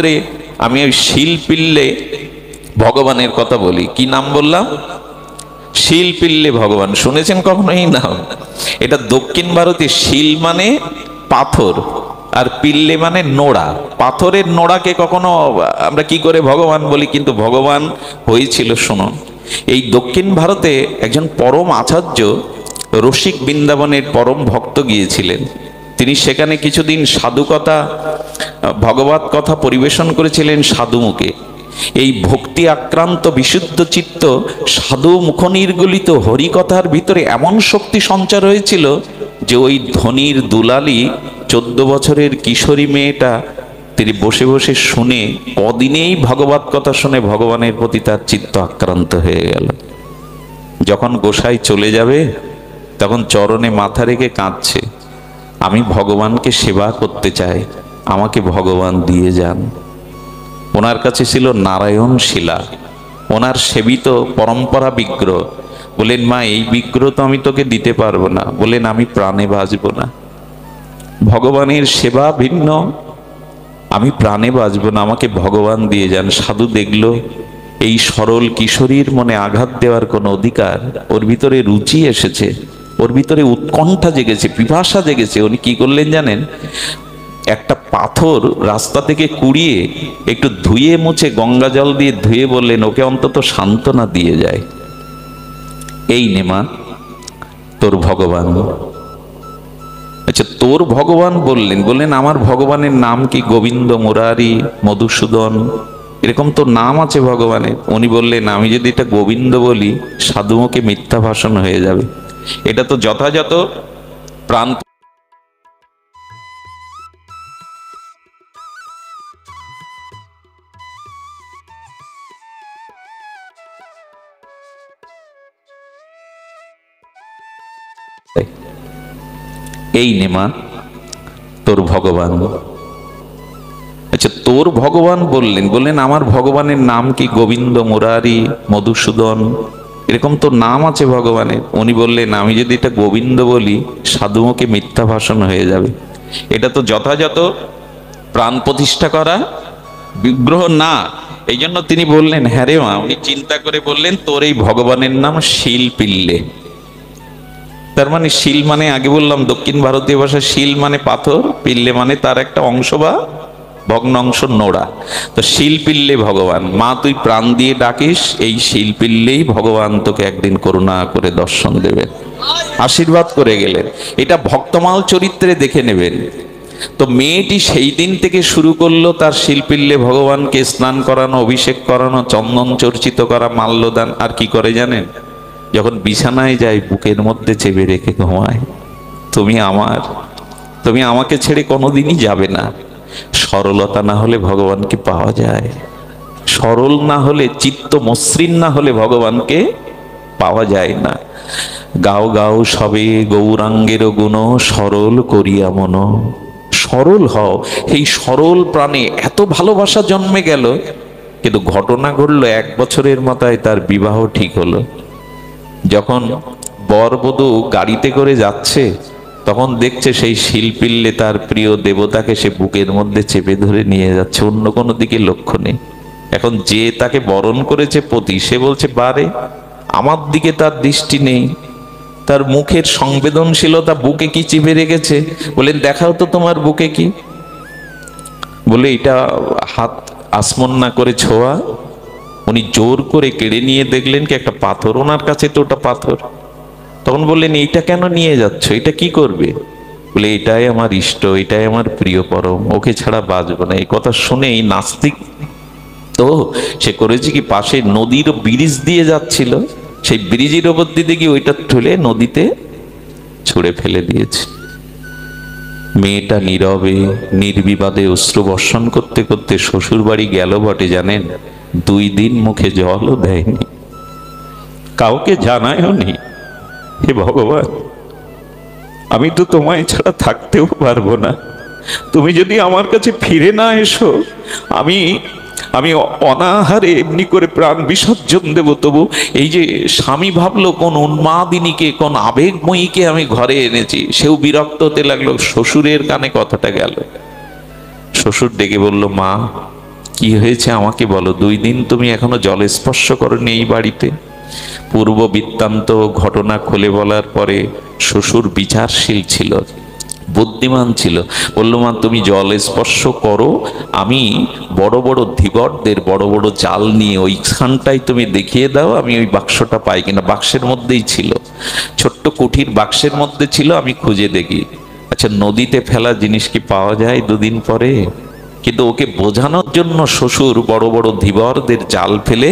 সূত্রে আমি ওই শিলপিল্লে ভগবানের কথা বলি। কি নাম বললাম? শিলপিল্লে ভগবান। শুনেছেন কখনো এই নাম? এটা দক্ষিণ ভারতে শিল মানে পাথর, আর পিল্লে মানে নোড়া। পাথরের নোড়াকে কখনো আমরা কি করে ভগবান বলি, কিন্তু ভগবান হয়েছিল শুনুন। এই দক্ষিণ ভারতে একজন পরম আচার্য রসিক বৃন্দাবনের পরম ভক্ত গিয়েছিলেন। তিনি সেখানে কিছুদিন সাধুকথা, ভগবত কথা পরিবেশন করেছিলেন সাধুমুখে। এই ভক্তি আক্রান্ত বিশুদ্ধ চিত্ত সাধু মুখনির্গলিত হরিকথার ভিতরে এমন শক্তি সঞ্চার হয়েছিল যে ওই ধনির দুলালি 14 বছরের কিশোরী মেয়েটা তিনি বসে বসে শুনে কদিনেই ভগবত কথা শুনে ভগবানের প্রতি তার চিত্ত আক্রান্ত হয়ে গেল। যখন গোসাই চলে যাবে তখন চরণে মাথা রেখে কাঁদছে, আমি ভগবানকে সেবা করতে চাই, আমাকে ভগবান দিয়ে যান। ওনার কাছে ছিল নারায়ণ শিলা, ওনার সেবিত পরম্পরা বিগ্রহ। বলেন, মা এই বিগ্রহ তো আমি তোকে দিতে পারবো না। বলেন, আমি প্রাণে বাঁচবো না, ভগবানের সেবা ভিন্ন, আমি প্রাণে বাঁচবো না, আমাকে ভগবান দিয়ে যান। সাধু দেখলো এই সরল কিশোরীর মনে আঘাত দেওয়ার কোনো অধিকার, ওর ভিতরে রুচি এসেছে, ওর ভিতরে উৎকণ্ঠা জেগেছে, পিপাসা জেগেছে। উনি কি করলেন জানেন? একটা পাথর রাস্তা থেকে কুড়িয়ে একটু ধুয়ে মুছে গঙ্গা জল দিয়ে ধুয়ে বললেন, ওকে অন্তত সান্ত্বনা দিয়ে যায়। এই নেমা তোর ভগবান। আচ্ছা, তোর ভগবান বললেন আমার ভগবানের নাম কি? গোবিন্দ, মুরারি, মধুসূদন, এরকম তো নাম আছে ভগবানের। উনি বললেন, আমি যদি এটা গোবিন্দ বলি সাধুমুখে মিথ্যা ভাষণ হয়ে যাবে, এটা তো যথাযথ প্রাণ। এই নেমা তোর ভগবান। আচ্ছা, তোর ভগবান বললেন আমার ভগবানের নাম কি? গোবিন্দ, মুরারি, মধুসূদন, এরকম তো নাম আছে ভগবানের। উনি বললেন, আমি যদি এটা গোবিন্দ বলি সাধুমুখে মিথ্যা ভাষণ হয়ে যাবে, এটা তো যথাযথ প্রাণ প্রতিষ্ঠা করা বিগ্রহ না। এই জন্য তিনি বললেন, হ্যাঁ রে মা। উনি চিন্তা করে বললেন, তোর এই ভগবানের নাম শিলপিল্লে। তার মানে শিল মানে, আগে বললাম দক্ষিণ ভারতীয় ভাষা শিল মানে পাথর, পিল্লে মানে তার একটা অংশ বা ভগ্ন অংশ, নোড়া। তো শিলপিল্লে ভগবান। মা তুই প্রাণ দিয়ে ডাকিস, এই শিলপিল্লেই ভগবান তোকে একদিন করুণা করে দর্শন দেবেন। আশীর্বাদ করে গেলেন। এটা ভক্তমাল চরিত্রে দেখে নেবেন। তো মেয়েটি সেই দিন থেকে শুরু করলো তার শিলপিল্লে ভগবানকে স্নান করানো, অভিষেক করানো, চন্দন চর্চিত করা, মাল্যদান। আর কি করে জানেন? যখন বিছানায় যায় বুকের মধ্যে চেপে রেখে ঘুমায়, তুমি আমাকে ছেড়ে কোনোদিনই যাবে না। সরলতা না হলে ভগবানকে পাওয়া যায়, সরল না হলে, চিত্ত মসৃণ না হলে ভগবানকে পাওয়া যায় না। গাও গাও সবে গৌরাঙ্গের গুণ, সরল করিয়া মন। সরল হও। এই সরল প্রাণে এত ভালোবাসা জন্মে গেল। কিন্তু ঘটনা ঘটলো, 1 বছরের মাথায় তার বিবাহ ঠিক হলো। যখন বরবধূ গাড়িতে করে যাচ্ছে তখন দেখছে সেই শিলপিল্লে তার প্রিয় দেবতাকে সে বুকের মধ্যে চেপে ধরে নিয়ে যাচ্ছে, অন্য কোনো দিকে লক্ষ্য নেই। এখন যে তাকে বরণ করেছে পতি, সে বলছে, বারে আমার দিকে তার দৃষ্টি নেই, তার মুখের সংবেদনশীলতা বুকে কি চিপে রেখেছে। বলেন, দেখাও তো তোমার বুকে কি। বলে, এটা হাত আসমন না করে ছোঁয়া। উনি জোর করে কেড়ে নিয়ে দেখলেন কি একটা পাথর, ওনার কাছে তো ওটা পাথর। তখন বললেন, এইটা কেন নিয়ে যাচ্ছ, এটা কি করবে? বলে, এটাই আমার ইষ্ট, এটাই আমার প্রিয় পরম, ওকে ছাড়া বাঁচবো না। এই কথা শুনে এই নাস্তিক তো সে করেছে কি, পাশে নদীর ব্রিজ দিয়ে যাচ্ছিল, সেই ব্রিজের ওপর দিতে গিয়ে ওইটা তুলে নদীতে ছুঁড়ে ফেলে দিয়েছে। মেয়েটা নীরবে নির্বিবাদে অশ্রু বর্ষণ করতে করতে শ্বশুর বাড়ি গেল বটে, জানেন 2 দিন মুখে জলও দেয়নি, কাউকে জানায়ও নি। হে ভগবান, আমি তো তোমায় ছাড়া থাকতেও পারবো না, তুমি যদি আমার কাছে ফিরে না এসো আমি অনাহারে এমনি করে প্রাণ বিসর্জন দেব। তবু এই যে স্বামী ভাবলো কোন উন্মাদিনীকে, কোন আবেগময়ীকে আমি ঘরে এনেছি, সেও বিরক্ত হতে লাগলো। শ্বশুরের কানে কথাটা গেল। শ্বশুর ডেকে বলল, মা কি হয়েছে আমাকে বলো, 2 দিন তুমি এখনো জল স্পর্শ করনি এই বাড়িতে। পূর্ব বৃত্তান্ত ঘটনা খুলে বলার পরে শ্বশুর বিচারশীল ছিল, বুদ্ধিমান ছিল। বলল, মা তুমি জল স্পর্শ করো, আমি বড় বড় ধীবরদের বড় বড় জাল নিয়ে ওইখানটাই তুমি দেখিয়ে দাও, আমি ওই বাক্সটা পাই কিনা। বাক্সের মধ্যেই ছিল, ছোট্ট কুঠির বাক্সের মধ্যে ছিল, আমি খুঁজে দেখি। আচ্ছা, নদীতে ফেলা জিনিস কি পাওয়া যায় 2 দিন পরে? কিন্তু ওকে বোঝানোর জন্য শ্বশুর বড় বড় ধীবরদের জাল ফেলে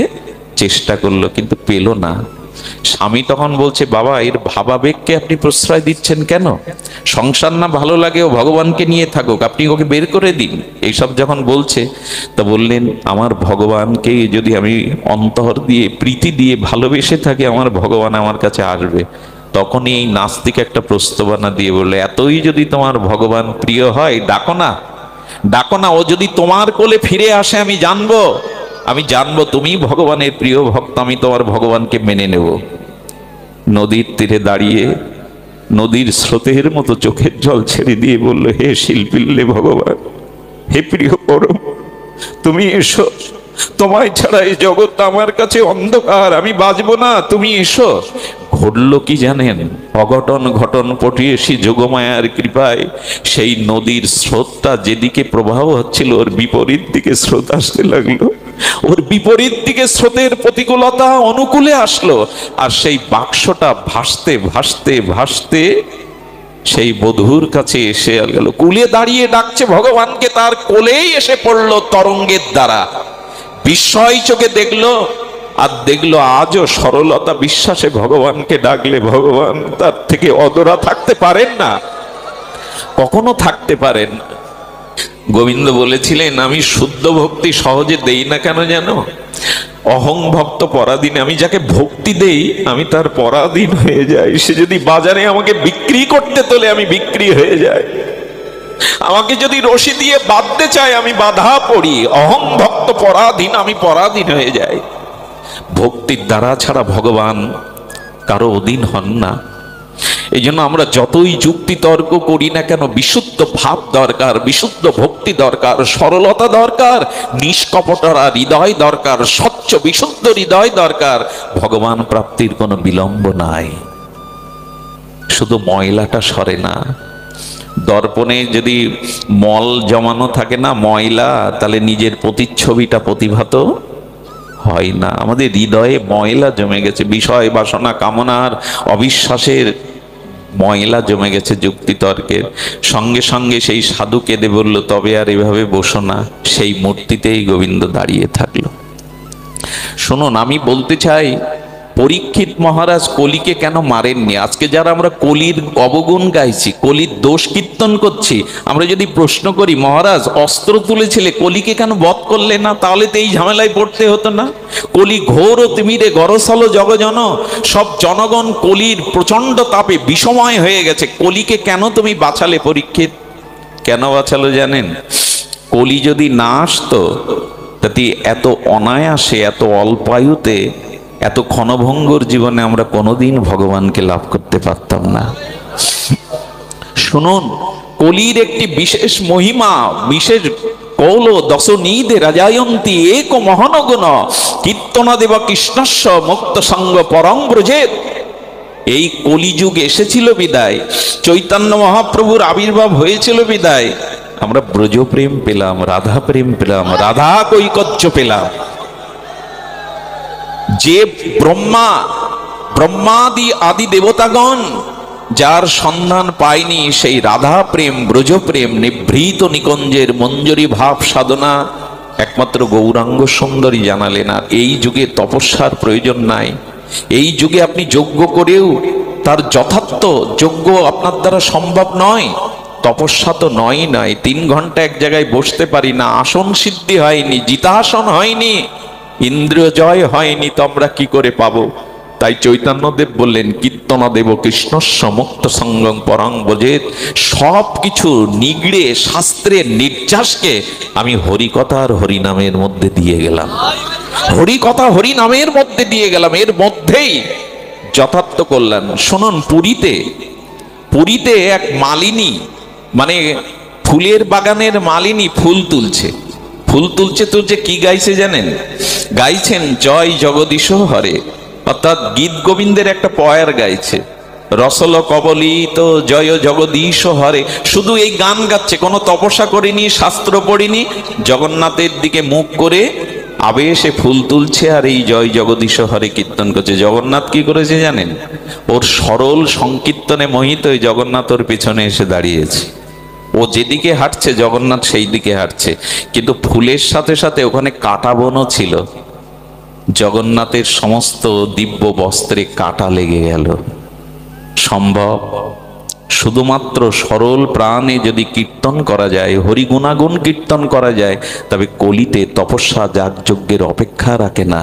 চেষ্টা করলো, কিন্তু পেল না। স্বামী তখন বলছে, বাবা এর ভাবাবেগকে আপনি প্রশ্রয় দিচ্ছেন কেন? সংসার না ভালো লাগে, ও ভগবানকে নিয়ে থাকুক, আপনি ওকে বের করে দিন। এইসব যখন বলছে, তা বললেন, আমার ভগবানকে যদি আমি অন্তর দিয়ে প্রীতি দিয়ে ভালোবেসে থাকি, আমার ভগবান আমার কাছে আসবে। তখনই এই নাস্তিক একটা প্রস্তাবনা দিয়ে বললে, এতই যদি তোমার ভগবান প্রিয় হয়, ডাকো না, ডাকো না, ও যদি তোমার কোলে ফিরে আসে আমি জানবো তুমি ভগবানের প্রিয় ভক্ত, আমি তোমার ভগবানকে মেনে নেব। নদীর তীরে দাঁড়িয়ে নদীর স্রোতের মতো চোখের জল ছেড়ে দিয়ে বলল, হে শিল্পিল্লে ভগবান, হে প্রিয় পরম, তুমি এসো, তোমায় ছাড়া এই জগৎ আমার কাছে অন্ধকার, আমি বাঁচবো না, তুমি এসো। ঘটল কি জানেন? অঘটন ঘটন পটিয়েছি যোগমায়ার কৃপায় সেই নদীর স্রোতটা যেদিকে প্রবাহ হচ্ছিল, ওর বিপরীত দিকে স্রোত আসতে লাগলো। ওর বিপরীত দিকে স্রোতের প্রতিকূলতা অনুকূলে আসলো, আর সেই বাক্সটা ভাসতে ভাসতে ভাসতে সেই বধূর কাছে এসে গেল। কুলে দাঁড়িয়ে ডাকছে ভগবানকে, তার কোলেই এসে পড়লো তরঙ্গের দ্বারা। বিস্ময় চোখে দেখলো, আর দেখলো আজও সরলতা বিশ্বাসে ভগবানকে ডাকলে ভগবান তার থেকে অদরা থাকতে পারেন না, কখনো থাকতে পারেন না। গোবিন্দ বলেছিলেন, আমি শুদ্ধ ভক্তি সহজে দেই না কেন জানো? অহং ভক্ত পরাধীনে, আমি যাকে ভক্তি দেই আমি তার পরাধীন হয়ে যাই। সে যদি বাজারে আমাকে বিক্রি করতে তোলে আমি বিক্রি হয়ে যাই, আমাকে যদি রশি দিয়ে বাঁধতে চায় আমি বাধা পড়ি। অহং ভক্ত পরাধীন, আমি পরাধীন হয়ে যাই। ভক্তির দ্বারা ছাড়া ভগবান কারো অধীন হন না। এই জন্য আমরা যতই যুক্তি তর্ক করি না কেন, বিশুদ্ধ ভাব দরকার, বিশুদ্ধ ভক্তি দরকার, সরলতা দরকার, নিষ্কপটরা হৃদয় দরকার, স্বচ্ছ বিশুদ্ধ হৃদয় দরকার। ভগবান প্রাপ্তির কোনো বিলম্ব নাই। শুধু ময়লাটা সরে না। দর্পণে যদি মল জমানো থাকে না, ময়লা, তাহলে নিজের প্রতিচ্ছবিটা প্রতিভাত হয় না। আমাদের হৃদয়ে ময়লা জমে গেছে, বিষয় বাসনা কামনার অবিশ্বাসের ময়লা জমে গেছে যুক্তিতর্কের। সঙ্গে সঙ্গে সেই সাধু কেঁদে বলল, তবে আর এভাবে বসো না। সেই মূর্তিতেই গোবিন্দ দাঁড়িয়ে থাকলো। শুনুন, আমি বলতে চাই, পরীক্ষিত মহারাজ কলিকে কেন মারেননি? আজকে যারা আমরা কলির অবগুণ গাইছি, কলির দোষ কীর্তন করছি, আমরা যদি প্রশ্ন করি, মহারাজ অস্ত্র তুলেছিলে, কলিকে কেন বধ করলে না? তাহলে তো এই ঝামেলায় পড়তে হতো না। কলি ঘোর ও তিমিরে গরসল জগজন, সব জনগণ কলির প্রচন্ড তাপে বিষময় হয়ে গেছে, কলিকে কেন তুমি বাঁচালে পরীক্ষিত? কেন বাঁচালো জানেন? কলি যদি না আসতো, তাতে এত অনায়াসে, এত অল্পায়ুতে, এত ক্ষণভঙ্গুর জীবনে আমরা কোনোদিন ভগবানকে লাভ করতে পারতাম না। শুনুন, কলির একটি বিশেষ মহিমা, বিশেষ কৌল দশ নিদে রাজায়ন্তী এক মহানগুণ কীর্তনা দেব কৃষ্ণস্য মুক্ত সঙ্গ পরং ব্রজেত। এই কলিযুগ এসেছিল বিদায়, চৈতন্য মহাপ্রভুর আবির্ভাব হয়েছিল বিদায়, আমরা ব্রজপ্রেম পেলাম, রাধা প্রেম পেলাম, রাধা কৈকর্য পেলাম। যে ব্রহ্মাদি আদি দেবতাগণ যার সন্ধান পায়নি, সেই রাধা প্রেম, ব্রজপ্রেম, নিভৃত নিকুঞ্জের মঞ্জরি ভাব সাধনা একমাত্র গৌরাঙ্গ সুন্দরী জানালেন। আর এই যুগে তপস্যার প্রয়োজন নাই। এই যুগে আপনি যজ্ঞ করেও তার যথার্থ যজ্ঞ আপনার দ্বারা সম্ভব নয়। তপস্যা তো নয়। 3 ঘন্টা এক জায়গায় বসতে পারি না, আসন সিদ্ধি হয়নি, জিতাসন হয়নি, ইন্দ্রিয় জয় হয়নি, তো আমরা কি করে পাবো? তাই চৈতন্যদেব বললেন, কীর্তনা দেব কৃষ্ণস্য মুক্ত সঙ্গং পরং ব্রজেত। সব কিছু নিগড়ে শাস্ত্রের নির্যাসকে আমি হরিকথার হরিনামের মধ্যে দিয়ে গেলাম, হরিকথা হরিনামের মধ্যে দিয়ে গেলাম, এর মধ্যেই যথার্থ কল্যাণ। শুনুন, পুরীতে এক মালিনী, মানে ফুলের বাগানের মালিনী ফুল ফুল তুলছে তুলছে কি গাইছে জানেন? গাইছেন জয় জগদীশ হরে, অর্থাৎ গীত গোবিন্দের একটা পয়ার গাইছে, রসল কবলিত জয় জগদীশ হরে। শুধু এই গান গাচ্ছে, কোনো তপস্যা করিনি, শাস্ত্র পড়িনি, জগন্নাথের দিকে মুখ করে আবেশে ফুল তুলছে আর এই জয় জগদীশ হরে কীর্তন করছে। জগন্নাথ কি করেছে জানেন? ওর সরল সংকীর্তনে মোহিত হয়ে জগন্নাথ ওর পেছনে এসে দাঁড়িয়েছে। ও যেদিকে হাঁটছে জগন্নাথ সেই দিকে হাঁটছে, কিন্তু ফুলের সাথে সাথে ওখানে কাঁটা বনও ছিল। জগন্নাথের সমস্ত দিব্য বস্ত্রে কাঁটা লেগে গেল। সম্ভব? শুধুমাত্র সরল প্রাণে যদি কীর্তন করা যায়, হরি গুণাগুণ কীর্তন করা যায়, তবে কলিতে তপস্যা যাগযজ্ঞের অপেক্ষা রাখে না।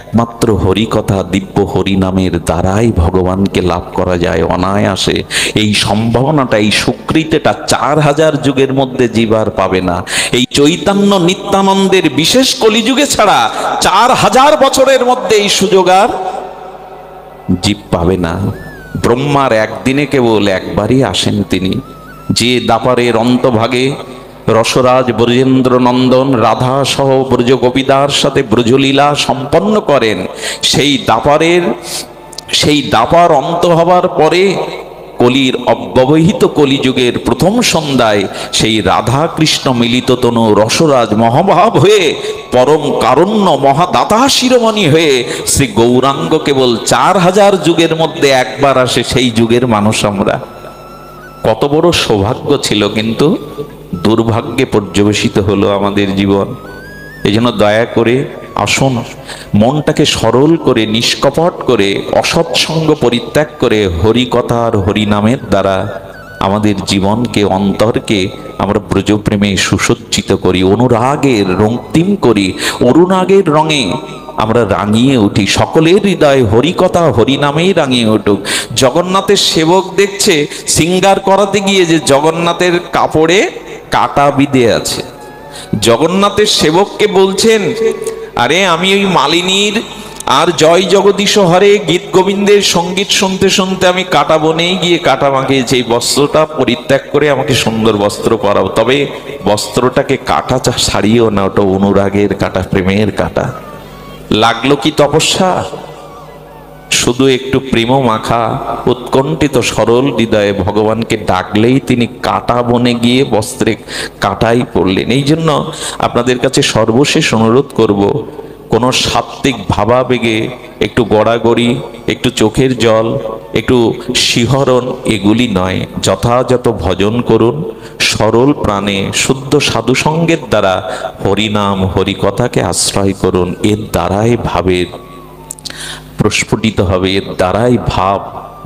একমাত্র হরি কথা, দিব্য হরি নামের দ্বারাই ভগবানকে লাভ করা যায় অনায়াসে। এই সম্ভাবনাটা, এই সুকৃতিটা 4000 যুগের মধ্যে জীবার পাবে না। এই চৈতন্য নিত্যানন্দের বিশেষ কলিযুগে ছাড়া 4000 বছরের মধ্যে এই সুযোগ আর জীব পাবে না। ব্রহ্মার একদিনে কেবল একবারই আসেন তিনি, যে দাপারের অন্তভাগে রসরাজ ব্রজেন্দ্র নন্দন রাধা সহ ব্রজ গোপীদার সাথে ব্রজলীলা সম্পন্ন করেন। সেই দাপার অন্ত হবার পরে কলির অব্যবহিত কলিযুগের প্রথম সন্ধ্যায় সেই রাধা কৃষ্ণ মিলিত তনু রসরাজ মহাভাব হয়ে পরম কারুণ্য মহাদাতা শিরোমণি হয়ে শ্রী গৌরাঙ্গ কেবল 4000 যুগের মধ্যে একবার আসে। সেই যুগের মানুষ আমরা। কত বড় সৌভাগ্য ছিল, কিন্তু দুর্ভাগ্যে পর্যবেসিত হলো আমাদের জীবন। এই জন্য দয়া করে আসুন, মনটাকে সরল করে, নিষ্কপট করে, অসৎসঙ্গ পরিত্যাগ করে হরিকথা আর হরিনামের দ্বারা আমাদের জীবনকে, অন্তরকে আমরা ব্রজপ্রেমে সুসজ্জিত করি, অনুরাগের রক্তিম করি, অনুরাগের রঙে আমরা রাঙিয়ে উঠি। সকলের হৃদয় হরিকথা হরিনামেই রাঙিয়ে উঠুক। জগন্নাথের সেবক দেখছে সিঙ্গার করাতে গিয়ে যে জগন্নাথের কাপড়ে কাটা বিঁধে আছে। জগন্নাথের সেবককে বলছেন, আরে আমি ওই মালিনীর আর জয় জগদীশ হরে গীত গোবিন্দের সঙ্গীত শুনতে শুনতে আমি কাটা বনেই গিয়ে কাটা মাখিয়েছি, এই বস্ত্রটা পরিত্যাগ করে আমাকে সুন্দর বস্ত্র পরাও। তবে বস্ত্রটাকে কাটা ছাড়িয়েও না, ওটা অনুরাগের কাটা, প্রেমের কাটা। লাগলো কি তপস্যা? শুধু একটু প্রেম মাখা উৎকণ্ঠিত সরল হৃদয়ে ভগবানকে ডাকলেই তিনি কাটা বনে গিয়ে বস্ত্রে কাটাই পড়লেন। এই জন্য আপনাদের কাছে সর্বশেষ অনুরোধ করব, কোনো সাত্ত্বিক ভাবাবেগে একটু গড়াগড়ি, একটু চোখের জল, একটু শিহরণ, এগুলি নয়। যথাযথ ভজন করুন, সরল প্রাণে শুদ্ধ সাধুসঙ্গের দ্বারা হরিনাম হরিকথাকে আশ্রয় করুন। এর দ্বারাই ভাবের প্রস্ফুটিত হবে, এর দ্বারাই ভাব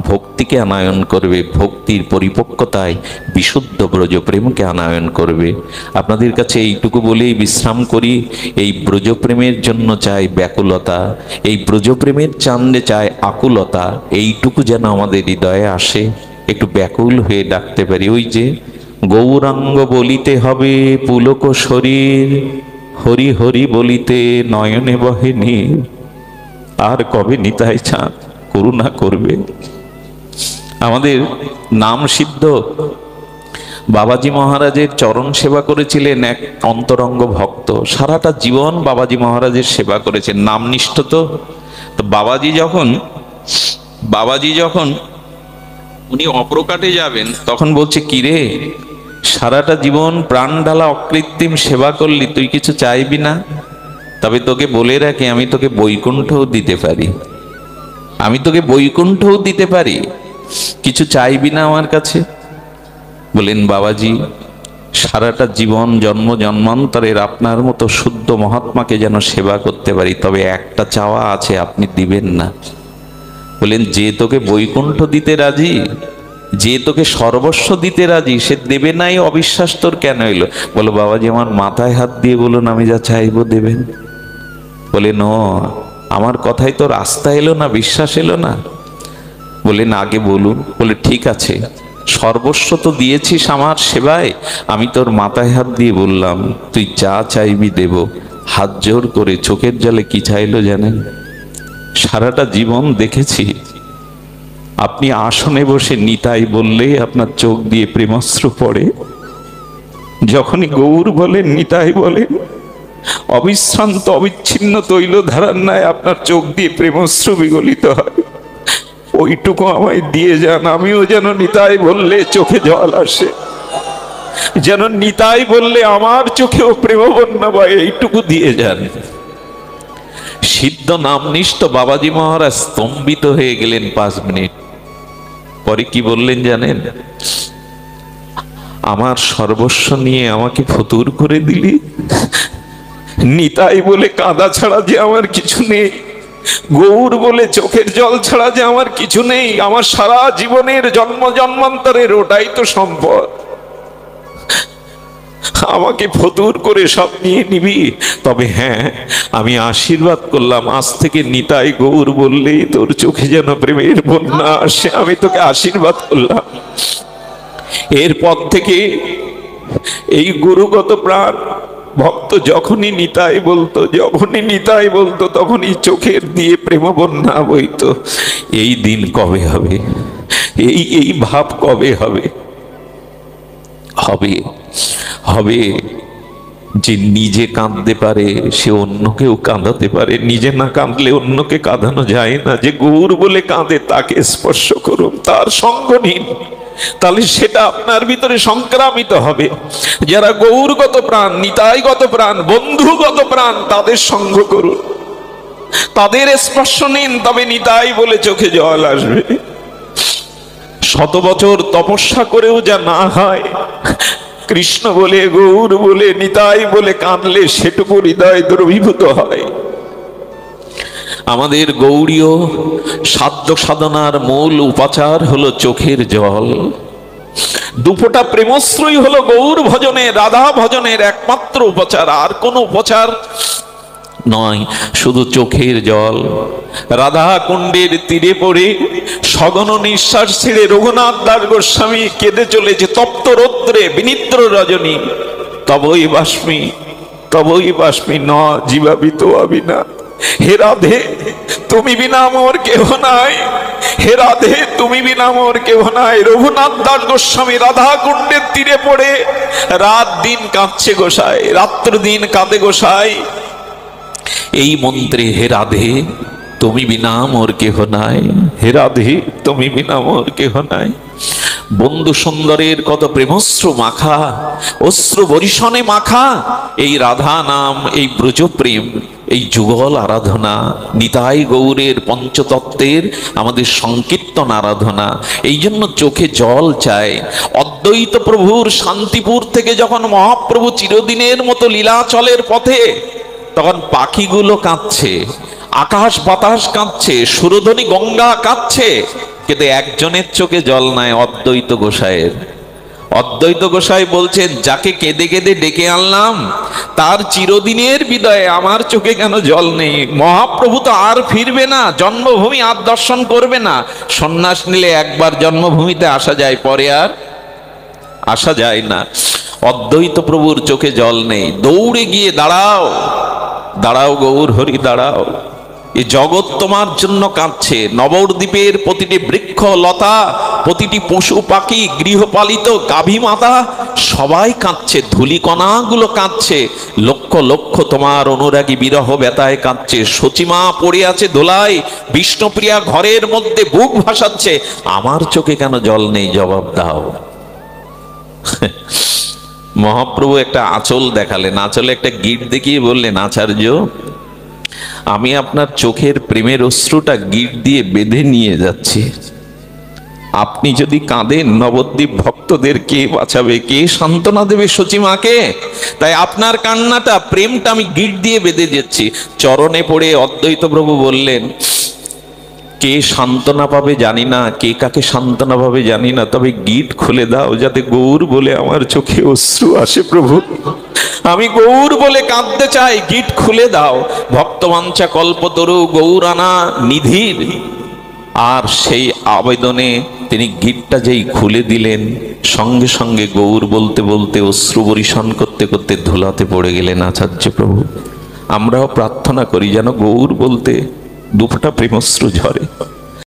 ভক্তিকে আনায়ন করবে, ভক্তির পরিপক্কতায় বিশুদ্ধ ব্রজপ্রেমকে আনায়ন করবে। আপনাদের কাছে এইটুকু বলেই বিশ্রাম করি। এই ব্রজপ্রেমের জন্য চাই ব্যাকুলতা, এই ব্রজপ্রেমের চান্দে চাই আকুলতা। এইটুকু যেন আমাদের হৃদয়ে আসে, একটু ব্যাকুল হয়ে ডাকতে পারি। ওই যে গৌরাঙ্গ বলিতে হবে পুলক শরীর, হরি হরি বলিতে নয়নে বহে নীর। আর কবে নিতাই চাঁদ করুণা করবে? আমাদের নাম সিদ্ধ বাবাজি মহারাজের চরণ সেবা করেছিলেন এক অন্তরঙ্গ ভক্ত। সারাটা জীবন বাবাজি মহারাজের সেবা করেছেন, নামনিষ্ঠ। তো বাবাজি যখন উনি অপ্রকাটে যাবেন, তখন বলছে, কিরে সারাটা জীবন প্রাণ ঢালা অকৃত্রিম সেবা করলি, তুই কিছু চাইবি না? তবে তোকে বলে রাখি, আমি তোকে বৈকুণ্ঠও দিতে পারি, আমি তোকে বৈকুণ্ঠও দিতে পারি। কিছু চাইবি না আমার কাছে? বলেন, বাবাজি সারাটা জীবন জন্ম জন্মান্তরের আপনার মতো শুদ্ধ মহাত্মাকে যেন সেবা করতে পারি, তবে একটা চাওয়া আছে, আপনি দিবেন না। বলেন, যে তোকে বৈকুণ্ঠ দিতে রাজি, যে তোকে সর্বস্ব দিতে রাজি, সে দেবে নাই, অবিশ্বাস তোর কেন এলো? বলো, বাবাজি আমার মাথায় হাত দিয়ে বলুন, আমি যা চাইবো দেবেন। বলে, ন আমার কথাই তো রাস্তা এলো না, বিশ্বাস এলো না। বলেন, আগে বলুন। বলে, ঠিক আছে, সর্বস্ব তো দিয়েছিস আমার সেবায়, আমি তোর মাথায় হাত দিয়ে বললাম, তুই যা চাইবি দেব। হাত জোর করে চোখের জলে কি চাইলো জানেন? সারাটা জীবন দেখেছি আপনি আসনে বসে নিতাই বললেই আপনার চোখ দিয়ে প্রেমাশ্রু পড়ে। যখনই গৌর বলেন, নিতাই বলেন, অবিশ্রান্ত অবিচ্ছিন্ন তৈল ধারার ন্যায় আপনার চোখ দিয়ে প্রেমশ্রু বিগলিত হয়, ওইটুকু আমায় দিয়ে যান। আমিও যেন নিতাই বললে চোখে জল আসে, যেন নিতাই বললে আমার চোখেও প্রেম বন্যা বয়, এইটুকু দিয়ে যান। সিদ্ধ নামনিষ্ঠ বাবাজি মহারাজ স্তম্ভিত হয়ে গেলেন 5 মিনিট পরে। কি বললেন জানেন? আমার সর্বস্ব নিয়ে আমাকে ফতুর করে দিলি, নিতাই বলে কাঁদা ছাড়া যে আমার কিছু নেই, গৌর বলে চোখের জল ছাড়া যে আমার কিছু নেই, আমার সারা জীবনের জন্ম জন্মান্তরের ওটাই তো সম্পদ, আমাকে ফতুর করে সব নিয়ে নিবি? তবে হ্যাঁ, আমি আশীর্বাদ করলাম, আজ থেকে নিতাই গৌর বললেই তোর চোখে যেন প্রেমের বন্যা আসে, আমি তোকে আশীর্বাদ করলাম। এরপর থেকে এই গুরুগত প্রাণ ভক্ত যখনই নিতাই বলতো তখনই চোখের দিয়ে প্রেম বন্যা বইতো। এই দিন কবে হবে? এই ভাব কবে হবে? হবে হবে যে নিজে কাঁদতে পারে সে অন্যকেও কাঁদাতে পারে, নিজে না কাঁদলে অন্যকে কাঁদানো যায় না। যে গৌর বলে কাঁদে তাকে স্পর্শ করুন, তার সঙ্গ নিন, তাহলে সেটা আপনার ভিতরে সংক্রামিত হবে। যারা গৌরগত প্রাণ, নিতাইগত প্রাণ, বন্ধুগত প্রাণ, তাদের সঙ্গ করুন, তাদের স্পর্শ নিন, তবে নিতাই বলে চোখে জল আসবে। 100 বছর তপস্যা করেও যা না হয়, কৃষ্ণ বলে, গৌর বলে, নিতাই বলে কাঁদলে সেটুকু হৃদয় দ্রবীভূত হয়। আমাদের গৌড়ীয় সাধ্য সাধনার মূল উপাচার হলো চোখের জল। দুফোঁটা প্রেমশ্রুই হলো গৌর ভজনে, রাধা ভজনের একমাত্র উপচার, আর কোনো উপচার নয়, শুধু চোখের জল। রাধা কুণ্ডের তীরে পড়ে সঘন নিঃশ্বাস ছেড়ে রঘুনাথ দাস গোস্বামী কেঁদে চলেছে তপ্ত রৌদ্রে বিনিদ্র রজনী। তবই বাষ্মী ন জীবাবিত আবিনা। হে রাধে তুমি বিনা মোর কেহ নাই, হে রাধে তুমি বিনা মোর কেহ নাই। রঘুনাথ দাস গোস্বামী রাধা কুণ্ডের তীরে পড়ে রাত দিন কাঁদছে গোসাই, রাত্র দিন কাঁদে গোসাই এই মন্ত্রে, হে রাধে তুমি বিনা মোর কেহ নাই, হে রাধে তুমি বিনা মোর কেহ নাই। বন্ধু সুন্দরের কত প্রেমশ্রু মাখা, অশ্রু বরিশনে মাখা এই রাধা নাম, এই ব্রজ প্রেম, এই যুগল আরাধনা, নিতাই গৌরের পঞ্চতত্ত্বের আমাদের সংকীর্তন আরাধনা। এই জন্য চোখে জল চায়। অদ্বৈত প্রভুর শান্তিপুর থেকে যখন মহাপ্রভু চিরদিনের মতো লীলাচলের পথে, তখন পাখিগুলো কাঁদছে, আকাশ বাতাস কাঁদছে, সুরধ্বনি গঙ্গা কাঁদছে, কিন্তু একজনের চোখে জল নাই, অদ্বৈত গোসাইয়ের। অদ্বৈত গোসাই বলছেন, যাকে কেঁদে কেঁদে ডেকে আনলাম তার চিরদিনের বিদায়ে আমার চোখে কেন জল নেই? মহাপ্রভু তো আর ফিরবে না, জন্মভূমি আর দর্শন করবে না। সন্ন্যাস নিলে একবার জন্মভূমিতে আসা যায়, পরে আর আসা যায় না। অদ্বৈত প্রভুর চোখে জল নেই। দৌড়ে গিয়ে দাঁড়াও, দাঁড়াও গৌর হরি দাঁড়াও, এই জগৎ তোমার জন্য কাঁদছে। নবদ্বীপের প্রতিটি বৃক্ষ লতা, প্রতিটি পশু পাখি, গৃহপালিত গাভী মাতা সবাই কাঁদছে, ধূলিকণাগুলো কাঁদছে। লক্ষ লক্ষ তোমার অনুরাগী বিরহ ব্যথায় কাঁদছে। সচিমা পড়ে আছে দোলায়, বিষ্ণুপ্রিয়া ঘরের মধ্যে বুক ভাসাচ্ছে। আমার চোখে কেন জল নেই? জবাব দাও। মহাপ্রভু একটা আঁচল দেখালেন, আঁচলে একটা গিট দেখিয়ে বললেন, আচার্য আমি আপনার চোখের প্রেমের অশ্রুটা গিট দিয়ে বেঁধে নিয়ে যাচ্ছি। আপনি যদি কাঁদেন নবদ্বীপ ভক্তদের কে বাঁচাবে, কে সান্ত্বনা দেবে সচিমাকে? তাই আপনার কান্নাটা, প্রেমটা আমি গিট দিয়ে বেঁধে যাচ্ছি। চরণে পড়ে অদ্বৈত প্রভু বললেন, কে সান্ত্বনা পাবে জানি না, কে কাকে সান্ত্বনা পাবে জানি না, তবে গিট খুলে দাও যাতে গৌর বলে আমার চোখে অশ্রু আসে। প্রভু আমি গৌর বলে কাঁদতে চাই, গিট খুলে দাও। ভক্তবাঞ্ছা কল্পতরু গৌরানা নিধির, আর সেই আবেদনে তিনি গিটটা যেই খুলে দিলেন, সঙ্গে সঙ্গে গৌর বলতে বলতে অশ্রু বরিশন করতে করতে ধুলাতে পড়ে গেলেন আচার্য প্রভু। আমরাও প্রার্থনা করি যেন গৌর বলতে দুফোঁটা প্রেমশ্রু ঝরে।